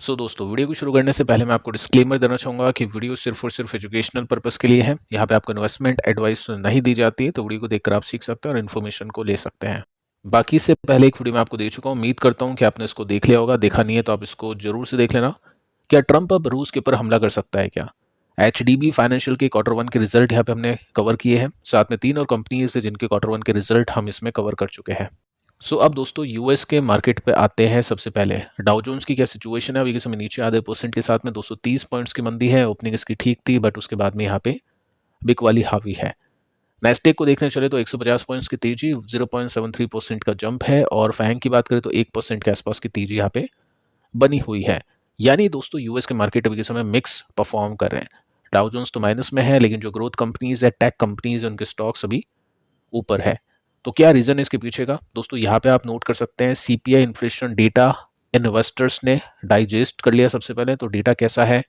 दोस्तों, वीडियो को शुरू करने से पहले मैं आपको डिस्क्लेमर देना चाहूँगा कि वीडियो सिर्फ और सिर्फ एजुकेशनल पर्पस के लिए है। यहाँ पे आपको इन्वेस्टमेंट एडवाइस नहीं दी जाती है, तो वीडियो को देखकर आप सीख सकते हैं और इन्फॉर्मेशन को ले सकते हैं। बाकी से पहले एक वीडियो मैं आपको दे चुका हूँ, उम्मीद करता हूँ कि आपने इसको देख लिया होगा। देखा नहीं है तो आप इसको जरूर से देख लेना। क्या ट्रंप अब रूस के ऊपर हमला कर सकता है क्या? HDB फाइनेंशियल के क्वार्टर 1 के रिजल्ट यहाँ पे हमने कवर किए हैं, साथ में 3 और कंपनीज है जिनके क्वार्टर 1 के रिजल्ट हम इसमें कवर कर चुके हैं। अब दोस्तों यूएस के मार्केट पे आते हैं। सबसे पहले डाउ जोन्स की क्या सिचुएशन है? अभी के समय नीचे आधे % के साथ में 230 पॉइंट्स की मंदी है। ओपनिंग इसकी ठीक थी, बट उसके बाद में यहाँ पे बिक वाली हावी है। नेस्डेक को देखने चले तो 150 पॉइंट्स की तेजी, 0.73% का जंप है। और फैंग की बात करें तो 1% के आसपास की तेजी यहाँ पे बनी हुई है। यानी दोस्तों यूएस के मार्केट अभी के समय मिक्स परफॉर्म कर रहे हैं। डाउ जोन्स तो माइनस में है, लेकिन जो ग्रोथ कंपनीज है, टेक कंपनीज है, उनके स्टॉक्स अभी ऊपर है। तो क्या रीजन है इसके पीछे का? दोस्तों यहाँ पे आप नोट कर सकते हैं, सीपीआई इन्फ्लेशन डेटा इन्वेस्टर्स ने डाइजेस्ट कर लिया। सबसे पहले तो डेटा कैसा है,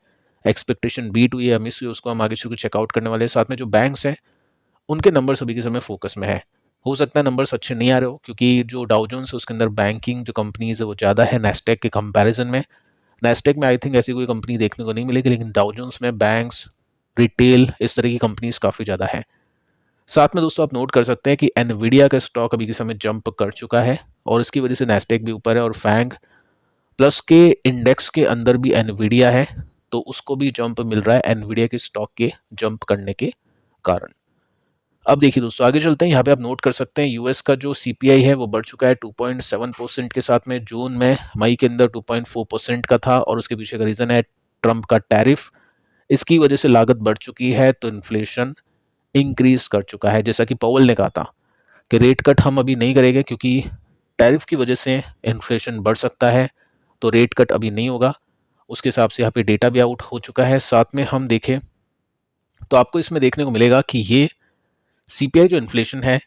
एक्सपेक्टेशन बीट हुई है, मिस हुई, उसको हम आगे चल चेकआउट करने वाले हैं। साथ में जो बैंक्स हैं उनके नंबर्स अभी के समय फोकस में है। हो सकता है नंबर्स अच्छे नहीं आ रहे हो, क्योंकि जो डाउ जोन्स है उसके अंदर बैंकिंग जो कंपनीज है वो ज़्यादा है नेस्डेक के कंपैरिजन में। नेस्डेक में आई थिंक ऐसी कोई कंपनी देखने को नहीं मिलेगी, लेकिन डाउ जोन्स में बैंक्स, रिटेल, इस तरह की कंपनीज काफ़ी ज़्यादा है। साथ में दोस्तों आप नोट कर सकते हैं कि एनवीडिया का स्टॉक अभी के समय जंप कर चुका है, और इसकी वजह से नेस्डेक भी ऊपर है, और फैंग प्लस के इंडेक्स के अंदर भी एनवीडिया है, तो उसको भी जंप मिल रहा है एनवीडिया के स्टॉक के जंप करने के कारण। अब देखिए दोस्तों आगे चलते हैं। यहाँ पे आप नोट कर सकते हैं यूएस का जो सीपीआई है वो बढ़ चुका है 2.7% के साथ में। जून में मई के अंदर 2.4% का था, और उसके पीछे का रीजन है ट्रंप का टैरिफ। इसकी वजह से लागत बढ़ चुकी है, तो इन्फ्लेशन इंक्रीज कर चुका है। जैसा कि पॉवेल ने कहा था कि रेट कट हम अभी नहीं करेंगे, क्योंकि टैरिफ की वजह से इन्फ्लेशन बढ़ सकता है, तो रेट कट अभी नहीं होगा। उसके हिसाब से यहाँ पे डेटा भी आउट हो चुका है। साथ में हम देखें तो आपको इसमें देखने को मिलेगा कि ये सीपीआई जो इन्फ्लेशन है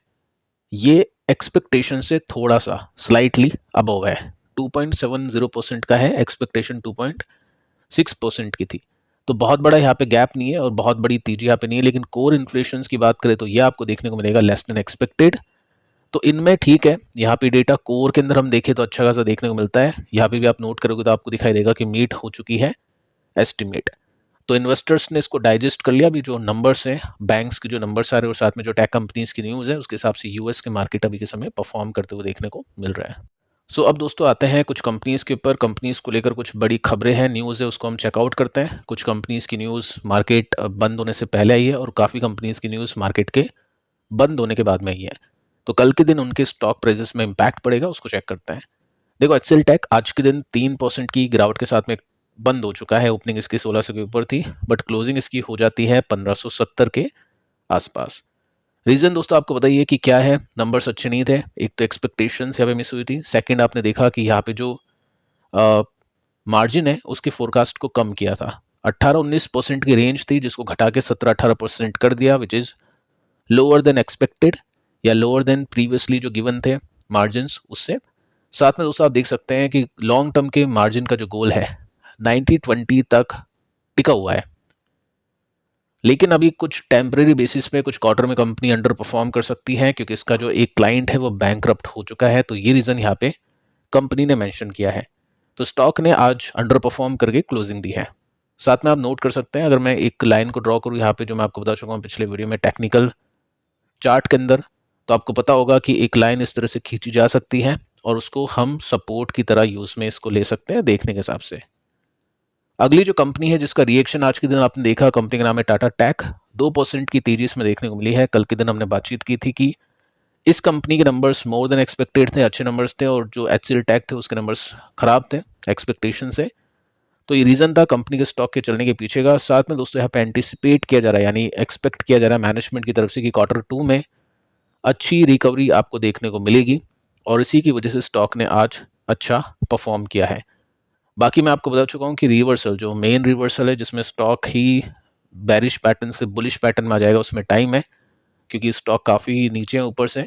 ये एक्सपेक्टेशन से थोड़ा सा स्लाइटली अबव है। 2.70% का है, एक्सपेक्टेशन 2.6% की थी। तो बहुत बड़ा यहाँ पे गैप नहीं है और बहुत बड़ी तेजी यहाँ पे नहीं है, लेकिन कोर इन्फ्लेशन की बात करें तो ये आपको देखने को मिलेगा लेस देन एक्सपेक्टेड। तो इनमें ठीक है, यहाँ पे डेटा कोर के अंदर हम देखें तो अच्छा खासा देखने को मिलता है। यहाँ पे भी आप नोट करोगे तो आपको दिखाई देगा कि मीट हो चुकी है एस्टिमेट। तो इन्वेस्टर्स ने इसको डाइजेस्ट कर लिया। अभी जो नंबर्स हैं, बैंक्स के जो नंबर्स आ रहे हैं और साथ में जो टेक कंपनीज की न्यूज़ है, उसके हिसाब से यूएस के मार्केट अभी के समय परफॉर्म करते हुए देखने को मिल रहा है। अब दोस्तों आते हैं कुछ कंपनीज के ऊपर। कंपनीज को लेकर कुछ बड़ी खबरें हैं, न्यूज़ है, उसको हम चेकआउट करते हैं। कुछ कंपनीज की न्यूज़ मार्केट बंद होने से पहले आई है, और काफ़ी कंपनीज की न्यूज़ मार्केट के बंद होने के बाद में आई है। तो कल के दिन उनके स्टॉक प्राइसेस में इम्पैक्ट पड़ेगा, उसको चेक करते हैं। देखो एक्सेल टेक आज के दिन 3% की गिरावट के साथ में बंद हो चुका है। ओपनिंग इसकी 1600 के ऊपर थी, बट क्लोजिंग इसकी हो जाती है 1570 के आसपास। रीजन दोस्तों आपको बताइए कि क्या है? नंबर्स अच्छे नहीं थे। एक तो एक्सपेक्टेशंस यहाँ पे मिस हुई थी। सेकंड, आपने देखा कि यहाँ पे जो मार्जिन है उसके फोरकास्ट को कम किया था। 18-19% की रेंज थी, जिसको घटा के 17-18% कर दिया, which is lower than expected या लोअर देन प्रीवियसली जो गिवन थे मार्जिन उससे। साथ में दोस्तों आप देख सकते हैं कि लॉन्ग टर्म के मार्जिन का जो गोल है 90-20 तक टिका हुआ है, लेकिन अभी कुछ टेम्परेरी बेसिस पे कुछ क्वार्टर में कंपनी अंडर परफॉर्म कर सकती है, क्योंकि इसका जो एक क्लाइंट है वो बैंकरप्ट हो चुका है। तो ये रीज़न यहाँ पे कंपनी ने मेंशन किया है। तो स्टॉक ने आज अंडर परफॉर्म करके क्लोजिंग दी है। साथ में आप नोट कर सकते हैं, अगर मैं एक लाइन को ड्रॉ करूँ यहाँ पे, जो मैं आपको बता चुका हूँ पिछले वीडियो में टेक्निकल चार्ट के अंदर, तो आपको पता होगा कि एक लाइन इस तरह से खींची जा सकती है, और उसको हम सपोर्ट की तरह यूज़ में इसको ले सकते हैं देखने के हिसाब से। अगली जो कंपनी है जिसका रिएक्शन आज के दिन आपने देखा, कंपनी का नाम है टाटा टेक। 2% की तेजी इसमें देखने को मिली है। कल के दिन हमने बातचीत की थी कि इस कंपनी के नंबर्स मोर देन एक्सपेक्टेड थे, अच्छे नंबर्स थे, और जो एचसीएल टेक थे उसके नंबर्स खराब थे एक्सपेक्टेशन से। तो ये रीज़न था कंपनी के स्टॉक के चलने के पीछे का। साथ में दोस्तों यहाँ पे एंटिसिपेट किया जा रहा है, यानी एक्सपेक्ट किया जा रहा है मैनेजमेंट की तरफ से कि Q2 में अच्छी रिकवरी आपको देखने को मिलेगी, और इसी की वजह से स्टॉक ने आज अच्छा परफॉर्म किया है। बाकी मैं आपको बता चुका हूँ कि रिवर्सल, जो मेन रिवर्सल है जिसमें स्टॉक ही बैरिश पैटर्न से बुलिश पैटर्न में आ जाएगा, उसमें टाइम है, क्योंकि स्टॉक काफ़ी नीचे है ऊपर से।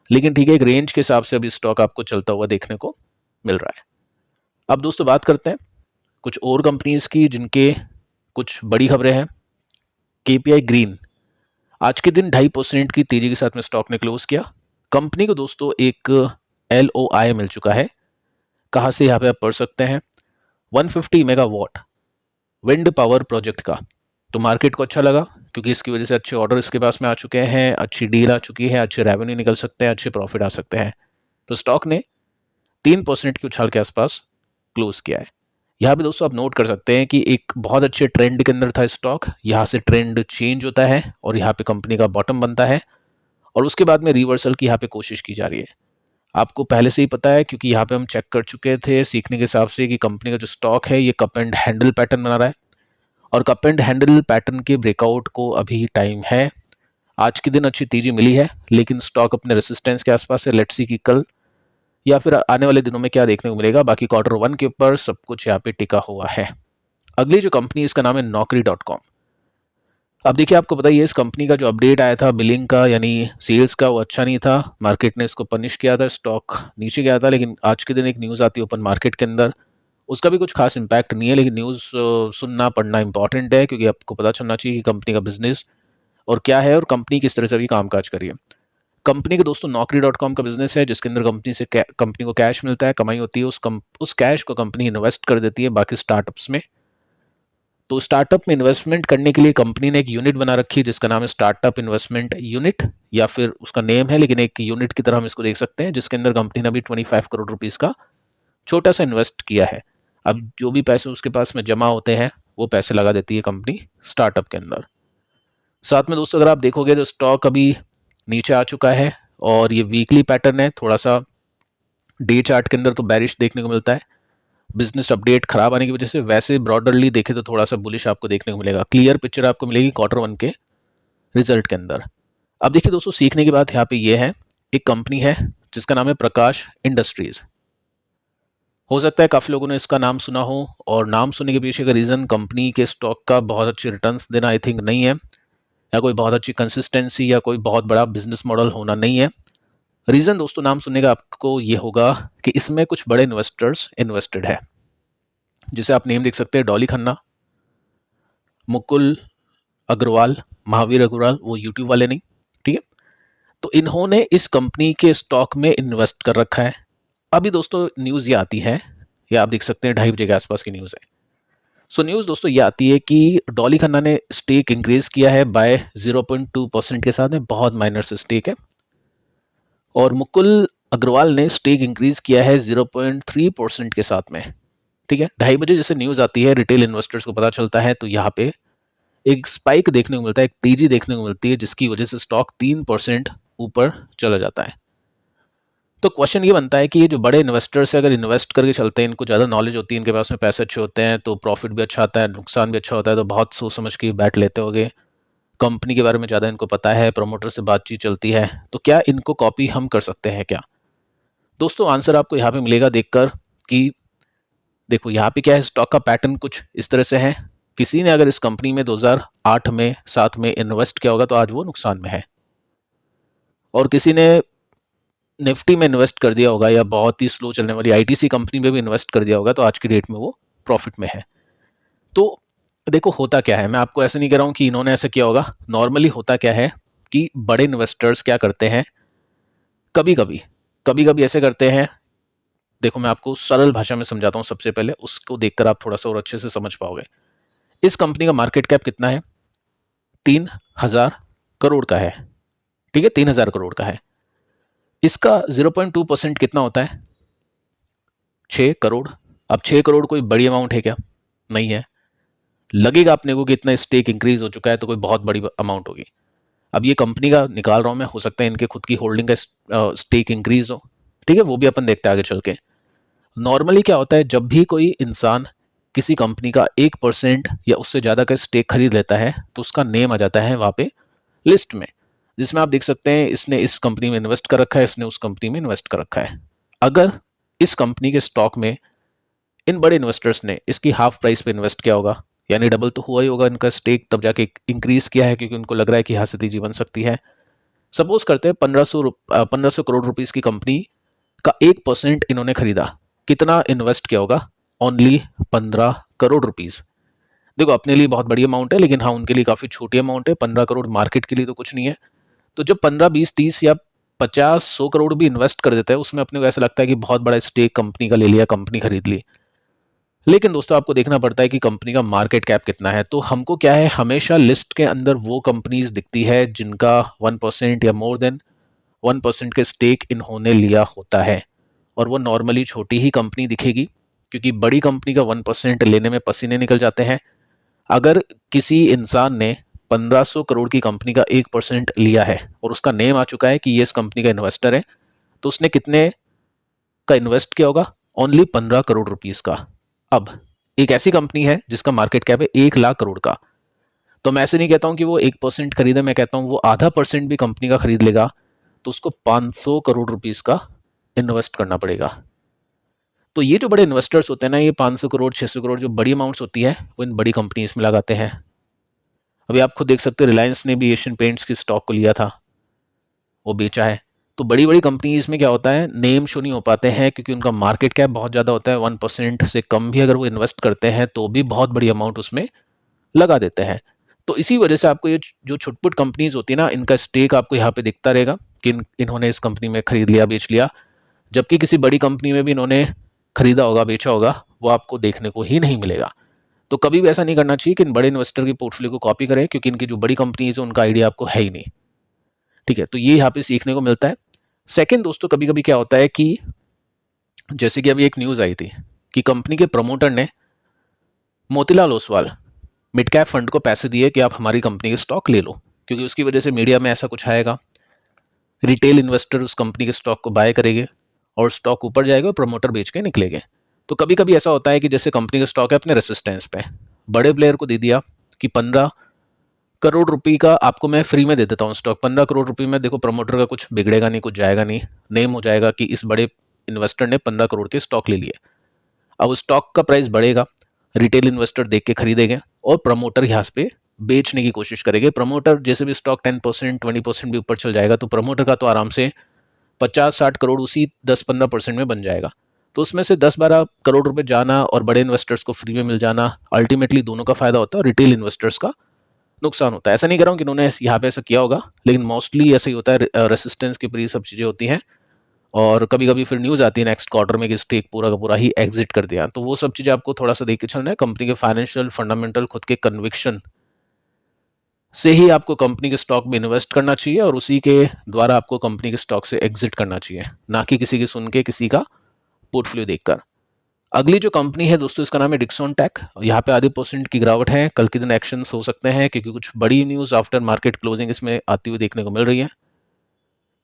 लेकिन ठीक है, एक रेंज के हिसाब से अभी स्टॉक आपको चलता हुआ देखने को मिल रहा है। अब दोस्तों बात करते हैं कुछ और कंपनीज की जिनके कुछ बड़ी खबरें हैं। केपीआई ग्रीन आज के दिन 2.5% की तेजी के साथ में स्टॉक ने क्लोज किया। कंपनी को दोस्तों एक LOI मिल चुका है। कहाँ से? यहाँ पे आप पढ़ सकते हैं, 150 मेगावाट विंड पावर प्रोजेक्ट का। तो मार्केट को अच्छा लगा क्योंकि इसकी वजह से अच्छे ऑर्डर इसके पास में आ चुके हैं, अच्छी डील आ चुकी है, अच्छे रेवेन्यू निकल सकते हैं, अच्छे प्रॉफिट आ सकते हैं। तो स्टॉक ने 3% की उछाल के आसपास क्लोज किया है। यहाँ पे दोस्तों आप नोट कर सकते हैं कि एक बहुत अच्छे ट्रेंड के अंदर था स्टॉक, यहाँ से ट्रेंड चेंज होता है और यहाँ पे कंपनी का बॉटम बनता है और उसके बाद में रिवर्सल की यहाँ पे कोशिश की जा रही है। आपको पहले से ही पता है क्योंकि यहाँ पे हम चेक कर चुके थे सीखने के हिसाब से कि कंपनी का जो स्टॉक है ये कप एंड हैंडल पैटर्न बना रहा है और कप एंड हैंडल पैटर्न के ब्रेकआउट को अभी टाइम है। आज के दिन अच्छी तेजी मिली है लेकिन स्टॉक अपने रेसिस्टेंस के आसपास है। लेट्स सी कि कल या फिर आने वाले दिनों में क्या देखने को मिलेगा। बाकी Q1 के ऊपर सब कुछ यहाँ पे टिका हुआ है। अगली जो कंपनी इसका नाम है Naukri.com। अब देखिए आपको बताइए इस कंपनी का जो अपडेट आया था बिलिंग का यानी सेल्स का वो अच्छा नहीं था। मार्केट ने इसको पनिश किया था, स्टॉक नीचे गया था। लेकिन आज के दिन एक न्यूज़ आती है ओपन मार्केट के अंदर, उसका भी कुछ खास इम्पैक्ट नहीं है लेकिन न्यूज़ सुनना पढ़ना इंपॉर्टेंट है क्योंकि आपको पता चलना चाहिए कि कंपनी का बिजनेस और क्या है और कंपनी किस तरह से भी कामकाज करिए। कंपनी के दोस्तों Naukri.com का बिजनेस है जिसके अंदर कंपनी को कैश मिलता है, कमाई होती है। उस कैश को कंपनी इन्वेस्ट कर देती है बाकी स्टार्टअप्स में। तो स्टार्टअप में इन्वेस्टमेंट करने के लिए कंपनी ने एक यूनिट बना रखी है जिसका नाम है स्टार्टअप इन्वेस्टमेंट यूनिट या फिर उसका नेम है लेकिन एक यूनिट की तरह हम इसको देख सकते हैं जिसके अंदर कंपनी ने अभी 25 करोड़ रुपीज़ का छोटा सा इन्वेस्ट किया है। अब जो भी पैसे उसके पास में जमा होते हैं वो पैसे लगा देती है कंपनी स्टार्टअप के अंदर। साथ में दोस्तों अगर आप देखोगे तो स्टॉक अभी नीचे आ चुका है और ये वीकली पैटर्न है। थोड़ा सा डे चार्ट के अंदर तो बैरिश देखने को मिलता है बिजनेस अपडेट खराब आने की वजह से। वैसे ब्रॉडरली देखे तो थोड़ा सा बुलिश आपको देखने को मिलेगा। क्लियर पिक्चर आपको मिलेगी Q1 के रिजल्ट के अंदर। अब देखिए दोस्तों सीखने की बात यहाँ पे ये है, एक कंपनी है जिसका नाम है प्रकाश इंडस्ट्रीज। हो सकता है काफ़ी लोगों ने इसका नाम सुना हो और नाम सुनने के पीछे का रीज़न कंपनी के स्टॉक का बहुत अच्छे रिटर्न्स देना आई थिंक नहीं है या कोई बहुत अच्छी कंसिस्टेंसी या कोई बहुत बड़ा बिजनेस मॉडल होना नहीं है। रीज़न दोस्तों नाम सुनने का आपको ये होगा कि इसमें कुछ बड़े इन्वेस्टर्स इन्वेस्टेड है। जिसे आप नेम देख सकते हैं डॉली खन्ना, मुकुल अग्रवाल, महावीर अग्रवाल, वो यूट्यूब वाले नहीं, ठीक है। तो इन्होंने इस कंपनी के स्टॉक में इन्वेस्ट कर रखा है। अभी दोस्तों न्यूज़ ये आती है, या आप देख सकते हैं 2:30 बजे के आसपास की न्यूज़ है। सो न्यूज़ दोस्तों ये आती है कि डॉली खन्ना ने स्टेक इंक्रीज किया है बाय 0.2% के साथ में, बहुत माइनर से स्टेक है। और मुकुल अग्रवाल ने स्टेक इंक्रीज किया है 0.3% के साथ में, ठीक है। 2:30 बजे जैसे न्यूज़ आती है रिटेल इन्वेस्टर्स को पता चलता है तो यहाँ पे एक स्पाइक देखने को मिलता है, एक तेजी देखने को मिलती है जिसकी वजह से स्टॉक 3% ऊपर चला जाता है। तो क्वेश्चन ये बनता है कि ये जो बड़े इन्वेस्टर्स है अगर इन्वेस्ट करके चलते हैं, इनको ज़्यादा नॉलेज होती है, इनके पास में पैसे अच्छे होते हैं तो प्रॉफिट भी अच्छा आता है, नुकसान भी अच्छा होता है, तो बहुत सोच समझ के बैठ लेते होंगे। कंपनी के बारे में ज़्यादा इनको पता है, प्रमोटर से बातचीत चलती है, तो क्या इनको कॉपी हम कर सकते हैं क्या? दोस्तों आंसर आपको यहाँ पे मिलेगा देखकर कि देखो यहाँ पे क्या है, स्टॉक का पैटर्न कुछ इस तरह से है। किसी ने अगर इस कंपनी में 2008 में 7 में इन्वेस्ट किया होगा तो आज वो नुकसान में है, और किसी ने निफ्टी में इन्वेस्ट कर दिया होगा या बहुत ही स्लो चलने वाली आईटीसी कंपनी में भी इन्वेस्ट कर दिया होगा तो आज की डेट में वो प्रॉफिट में है। तो देखो होता क्या है, मैं आपको ऐसे नहीं कह रहा हूँ कि इन्होंने ऐसा किया होगा। नॉर्मली होता क्या है कि बड़े इन्वेस्टर्स क्या करते हैं, कभी कभी ऐसे करते हैं। देखो मैं आपको सरल भाषा में समझाता हूँ, सबसे पहले उसको देखकर आप थोड़ा सा और अच्छे से समझ पाओगे। इस कंपनी का मार्केट कैप कितना है? 3,000 करोड़ का है, ठीक है, 3,000 करोड़ का है। इसका 0.2% कितना होता है? 6 करोड़। अब 6 करोड़ कोई बड़ी अमाउंट है क्या? नहीं है। लगेगा अपने को कि इतना स्टेक इंक्रीज हो चुका है तो कोई बहुत बड़ी अमाउंट होगी। अब ये कंपनी का निकाल रहा हूं मैं, हो सकता है इनके खुद की होल्डिंग का स्टेक इंक्रीज हो, ठीक है, वो भी अपन देखते हैं आगे चल के। नॉर्मली क्या होता है, जब भी कोई इंसान किसी कंपनी का 1% या उससे ज़्यादा का स्टेक खरीद लेता है तो उसका नेम आ जाता है वहाँ पे लिस्ट में, जिसमें आप देख सकते हैं इसने इस कंपनी में इन्वेस्ट कर रखा है, इसने उस कंपनी में इन्वेस्ट कर रखा है। अगर इस कंपनी के स्टॉक में इन बड़े इन्वेस्टर्स ने इसकी हाफ प्राइस पे इन्वेस्ट किया होगा, यानी डबल तो हुआ ही होगा इनका स्टेक, तब जाके इंक्रीज किया है क्योंकि उनको लग रहा है कि यहाँ से तेजी बन सकती है। सपोज करते हैं 1500 करोड़ रुपीस की कंपनी का 1% इन्होंने खरीदा, कितना इन्वेस्ट किया होगा? Only 15 crore rupees. देखो अपने लिए बहुत बड़ी अमाउंट है लेकिन हाँ उनके लिए काफ़ी छोटी अमाउंट है। 15 करोड़ मार्केट के लिए तो कुछ नहीं है। तो जब 15, 20, 30 या 50, 100 करोड़ भी इन्वेस्ट कर देता है उसमें अपने को ऐसा लगता है कि बहुत बड़ा स्टेक कंपनी का ले लिया, कंपनी खरीद ली। लेकिन दोस्तों आपको देखना पड़ता है कि कंपनी का मार्केट कैप कितना है। तो हमको क्या है, हमेशा लिस्ट के अंदर वो कंपनीज दिखती है जिनका 1% या मोर देन 1% के स्टेक इन्होंने लिया होता है, और वो नॉर्मली छोटी ही कंपनी दिखेगी, क्योंकि बड़ी कंपनी का 1% लेने में पसीने निकल जाते हैं। अगर किसी इंसान ने 1500 करोड़ की कंपनी का 1% लिया है और उसका नेम आ चुका है कि ये इस कंपनी का इन्वेस्टर है, तो उसने कितने का इन्वेस्ट किया होगा? ओनली 15 करोड़ रुपीज का। अब एक ऐसी कंपनी है जिसका मार्केट कैप है 1 लाख करोड़ का, तो मैं ऐसे नहीं कहता हूं कि वो 1% खरीदे, मैं कहता हूं वो आधा परसेंट भी कंपनी का खरीद लेगा तो उसको 500 करोड़ रुपीज का इन्वेस्ट करना पड़ेगा। तो ये जो बड़े इन्वेस्टर्स होते हैं ना, ये 500 करोड़ 600 करोड़ जो बड़ी अमाउंट्स होती है वो इन बड़ी कंपनीज में लगाते हैं। अभी आप खुद देख सकते हैं, रिलायंस ने भी एशियन पेंट्स की स्टॉक को लिया था, वो बेचा है। तो बड़ी बड़ी कंपनीज में क्या होता है, नेम शो नहीं हो पाते हैं क्योंकि उनका मार्केट कैप बहुत ज़्यादा होता है। 1% से कम भी अगर वो इन्वेस्ट करते हैं तो भी बहुत बड़ी अमाउंट उसमें लगा देते हैं। तो इसी वजह से आपको ये जो छुटपुट कंपनीज होती है ना, इनका स्टेक आपको यहाँ पे दिखता रहेगा कि इन्होंने इस कंपनी में खरीद लिया, बेच लिया, जबकि किसी बड़ी कंपनी में भी इन्होंने खरीदा होगा, बेचा होगा, वो आपको देखने को ही नहीं मिलेगा। तो कभी भी ऐसा नहीं करना चाहिए कि इन बड़े इन्वेस्टर की पोर्टफोलियो को कॉपी करें, क्योंकि इनकी जो बड़ी कंपनीज है उनका आइडिया आपको है ही नहीं। ठीक है, तो ये यहाँ पे सीखने को मिलता है। सेकंड दोस्तों, कभी कभी क्या होता है कि जैसे कि अभी एक न्यूज़ आई थी कि कंपनी के प्रमोटर ने Motilal Oswal mid cap fund को पैसे दिए कि आप हमारी कंपनी के स्टॉक ले लो, क्योंकि उसकी वजह से मीडिया में ऐसा कुछ आएगा, रिटेल इन्वेस्टर उस कंपनी के स्टॉक को बाय करेंगे और स्टॉक ऊपर जाएगा और प्रमोटर बेच के निकलेंगे। तो कभी कभी ऐसा होता है कि जैसे कंपनी का स्टॉक है अपने रेसिस्टेंस पे, बड़े प्लेयर को दे दिया कि 15 करोड़ रुपए का आपको मैं फ्री में दे देता हूँ स्टॉक। 15 करोड़ रुपए में देखो प्रमोटर का कुछ बिगड़ेगा नहीं, कुछ जाएगा नहीं, नेम हो जाएगा कि इस बड़े इन्वेस्टर ने 15 करोड़ के स्टॉक ले लिए। अब उस स्टॉक का प्राइस बढ़ेगा, रिटेल इन्वेस्टर देख के खरीदेंगे और प्रमोटर यहाँ पे बेचने की कोशिश करेंगे। प्रमोटर जैसे भी स्टॉक 10% 20% भी ऊपर चल जाएगा तो प्रमोटर का तो आराम से 50-60 करोड़ उसी 10-15% में बन जाएगा। तो उसमें से 10-12 करोड़ रुपए जाना और बड़े इन्वेस्टर्स को फ्री में मिल जाना, अल्टीमेटली दोनों का फायदा होता है और रिटेल इन्वेस्टर्स का नुकसान होता है। ऐसा नहीं कर रहा हूँ कि उन्होंने यहाँ पे ऐसा किया होगा, लेकिन मोस्टली ऐसा ही होता है। रेसिस्टेंस के ऊपर सब चीज़ें होती हैं और कभी कभी फिर न्यूज़ आती है नेक्स्ट क्वार्टर में कि स्टेक पूरा का पूरा ही एग्जिट कर दिया। तो वो सब चीज़ें आपको थोड़ा सा देख के चलना है। कंपनी के फाइनेंशियल फंडामेंटल, खुद के कन्विक्शन से ही आपको कंपनी के स्टॉक में इन्वेस्ट करना चाहिए और उसी के द्वारा आपको कंपनी के स्टॉक से एग्जिट करना चाहिए, ना कि किसी की सुन के, किसी का पोर्टफोलियो देखकर। अगली जो कंपनी है दोस्तों, इसका नाम है डिक्सॉन टेक। यहाँ पे आधे % की गिरावट है। कल के दिन एक्शंस हो सकते हैं क्योंकि कुछ बड़ी न्यूज़ आफ्टर मार्केट क्लोजिंग इसमें आती हुई देखने को मिल रही है।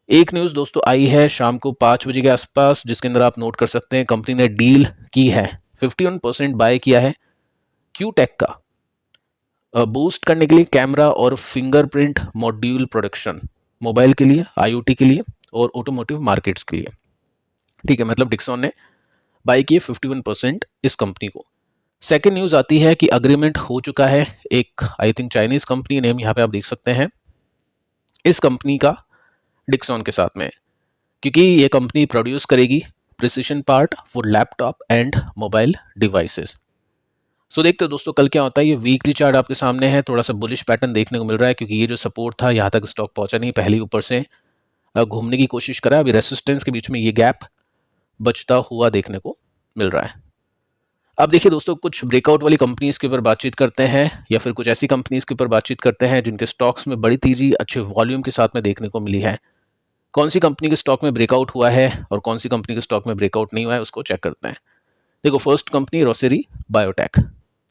एक न्यूज़ दोस्तों आई है शाम को 5 बजे के आसपास, जिसके अंदर आप नोट कर सकते हैं कंपनी ने डील की है, 51% बाय किया है क्यू टेक का, बूस्ट करने के लिए कैमरा और फिंगरप्रिंट मॉड्यूल प्रोडक्शन, मोबाइल के लिए, आईओटी के लिए और ऑटोमोटिव मार्केट्स के लिए। ठीक है, मतलब डिक्सॉन ने बाई किए 51% इस कंपनी को। सेकेंड न्यूज़ आती है कि अग्रीमेंट हो चुका है एक, I think Chinese company, name यहाँ पे आप देख सकते हैं, इस कंपनी का डिक्सॉन के साथ में, क्योंकि ये कंपनी प्रोड्यूस करेगी precision part for laptop and mobile devices. So देखते हो दोस्तों कल क्या होता है। ये वीकली चार्ट आपके सामने है, थोड़ा सा बुलिश पैटर्न देखने को मिल रहा है क्योंकि ये जो सपोर्ट था यहाँ तक स्टॉक पहुंचा नहीं, पहले ऊपर से घूमने की कोशिश करा। अभी रेसिस्टेंस के बीच में ये गैप बचता हुआ देखने को मिल रहा है। अब देखिए दोस्तों, कुछ ब्रेकआउट वाली कंपनीज के ऊपर बातचीत करते हैं या फिर कुछ ऐसी कंपनीज के ऊपर बातचीत करते हैं जिनके स्टॉक्स में बड़ी तेजी अच्छे वॉल्यूम के साथ में देखने को मिली है। कौन सी कंपनी के स्टॉक में ब्रेकआउट हुआ है और कौन सी कंपनी के स्टॉक में ब्रेकआउट नहीं हुआ है, उसको चेक करते हैं। देखो, फर्स्ट कंपनी रोसेरी बायोटेक,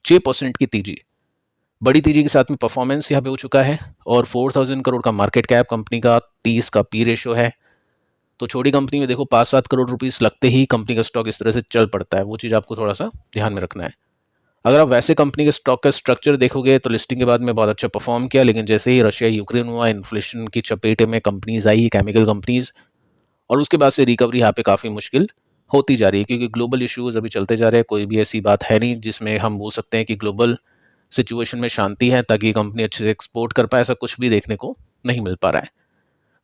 6% की तेजी, बड़ी तेजी के साथ में परफॉर्मेंस यहाँ पे हो चुका है और 4000 करोड़ का मार्केट कैप कंपनी का, 30 का पी रेशो है। तो छोटी कंपनी में देखो 5-7 करोड़ रुपीस लगते ही कंपनी का स्टॉक इस तरह से चल पड़ता है, वो चीज़ आपको थोड़ा सा ध्यान में रखना है। अगर आप वैसे कंपनी के स्टॉक का स्ट्रक्चर देखोगे तो लिस्टिंग के बाद में बहुत अच्छा परफॉर्म किया, लेकिन जैसे ही रशिया यूक्रेन हुआ, इन्फ्लेशन की चपेटे में कंपनीज आई, केमिकल कंपनीज, और उसके बाद से रिकवरी यहाँ पे काफ़ी मुश्किल होती जा रही है क्योंकि ग्लोबल इश्यूज अभी चलते जा रहे हैं। कोई भी ऐसी बात है नहीं जिसमें हम बोल सकते हैं कि ग्लोबल सिचुएशन में शांति है ताकि कंपनी अच्छे से एक्सपोर्ट कर पाए, ऐसा कुछ भी देखने को नहीं मिल पा रहा है।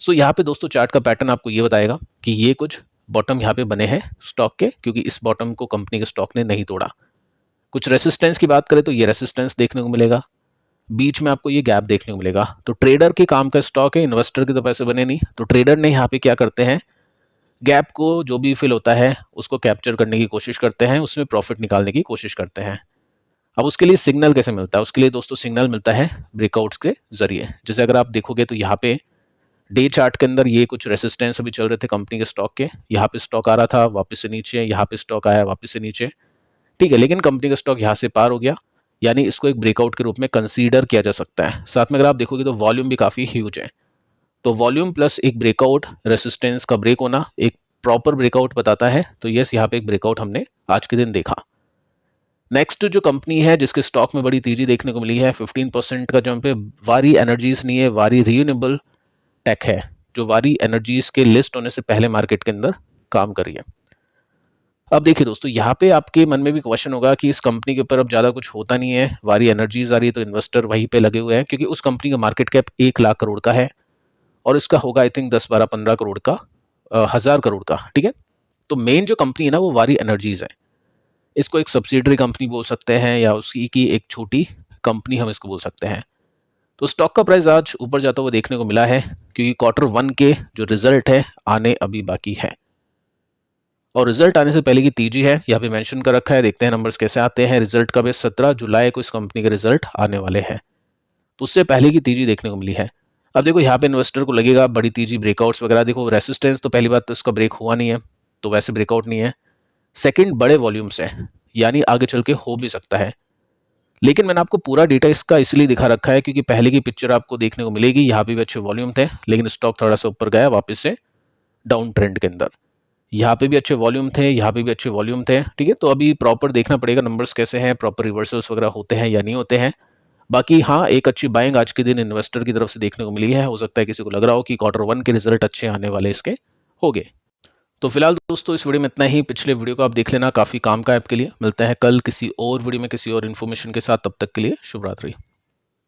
सो यहाँ पे दोस्तों चार्ट का पैटर्न आपको ये बताएगा कि ये कुछ बॉटम यहाँ पे बने हैं स्टॉक के, क्योंकि इस बॉटम को कंपनी के स्टॉक ने नहीं तोड़ा। कुछ रेसिस्टेंस की बात करें तो ये रेसिस्टेंस देखने को मिलेगा, बीच में आपको ये गैप देखने को मिलेगा। तो ट्रेडर के काम का स्टॉक है, इन्वेस्टर के तो पैसे बने नहीं। तो ट्रेडर ने यहाँ पे क्या करते हैं गैप को जो भी फिल होता है उसको कैप्चर करने की कोशिश करते हैं, उसमें प्रॉफिट निकालने की कोशिश करते हैं। अब उसके लिए सिग्नल कैसे मिलता है? उसके लिए दोस्तों सिग्नल मिलता है ब्रेकआउट्स के जरिए। जैसे अगर आप देखोगे तो यहाँ पे डे चार्ट के अंदर ये कुछ रेसिस्टेंस अभी चल रहे थे कंपनी के स्टॉक के, यहाँ पे स्टॉक आ रहा था वापस से नीचे, यहाँ पे स्टॉक आया वापस से नीचे, ठीक है, लेकिन कंपनी का स्टॉक यहाँ से पार हो गया, यानी इसको एक ब्रेकआउट के रूप में कंसीडर किया जा सकता है। साथ में अगर आप देखोगे तो वॉल्यूम भी काफ़ी ह्यूज है, तो वॉल्यूम प्लस एक ब्रेकआउट, रेसिस्टेंस का ब्रेक होना एक प्रॉपर ब्रेकआउट बताता है। तो यस, यहाँ पे एक ब्रेकआउट हमने आज के दिन देखा। नेक्स्ट जो कंपनी है जिसके स्टॉक में बड़ी तेजी देखने को मिली है, 15% का जंप है, वारी एनर्जीज नहीं है, वारी रिन्यूएबल टेक है, जो वारी एनर्जीज के लिस्ट होने से पहले मार्केट के अंदर काम कर रही है। अब देखिए दोस्तों, यहाँ पे आपके मन में भी क्वेश्चन होगा कि इस कंपनी के ऊपर अब ज़्यादा कुछ होता नहीं है, वारी एनर्जीज आ रही है तो इन्वेस्टर वहीं पे लगे हुए हैं, क्योंकि उस कंपनी का मार्केट कैप 1 लाख करोड़ का है और इसका होगा आई थिंक 10-12-15 करोड़ का, 1000 करोड़ का, ठीक है। तो मेन जो कंपनी है ना वो वारी एनर्जीज है। इसको एक सब्सिडरी कंपनी बोल सकते हैं या उसी की एक छोटी कंपनी हम इसको बोल सकते हैं। तो स्टॉक का प्राइस आज ऊपर जाता हुआ देखने को मिला है, क्योंकि Q1 के जो रिजल्ट है आने अभी बाकी है, और रिजल्ट आने से पहले की तेजी है यहाँ पे मेंशन कर रखा है। देखते हैं नंबर्स कैसे आते हैं। रिजल्ट कब है? 17 जुलाई को इस कंपनी के रिजल्ट आने वाले हैं, तो उससे पहले की तेजी देखने को मिली है। अब देखो यहाँ पे इन्वेस्टर को लगेगा बड़ी तेजी, ब्रेकआउट्स वगैरह, देखो रेसिस्टेंस तो पहली बात तो इसका ब्रेक हुआ नहीं है, तो वैसे ब्रेकआउट नहीं है। सेकंड, बड़े वॉल्यूम्स है, यानी आगे चल के हो भी सकता है। लेकिन मैंने आपको पूरा डेटा इसका इसलिए दिखा रखा है क्योंकि पहले की पिक्चर आपको देखने को मिलेगी, यहाँ पे भी अच्छे वॉल्यूम थे लेकिन स्टॉक थोड़ा सा ऊपर गया वापस से डाउन ट्रेंड के अंदर। यहाँ पे भी अच्छे वॉल्यूम थे, यहाँ पे भी अच्छे वॉल्यूम थे, ठीक है। तो अभी प्रॉपर देखना पड़ेगा नंबर्स कैसे हैं, प्रॉपर रिवर्सल्स वगैरह होते हैं या नहीं होते हैं। बाकी हाँ, एक अच्छी बाइंग आज के दिन इन्वेस्टर की तरफ से देखने को मिली है। हो सकता है किसी को लग रहा हो कि Q1 के रिजल्ट अच्छे आने वाले इसके हो गए। तो फिलहाल दोस्तों इस वीडियो में इतना ही। पिछले वीडियो को आप देख लेना, काफ़ी काम का है आपके लिए। मिलते हैं कल किसी और वीडियो में किसी और इन्फॉर्मेशन के साथ, तब तक के लिए शुभ रात्रि।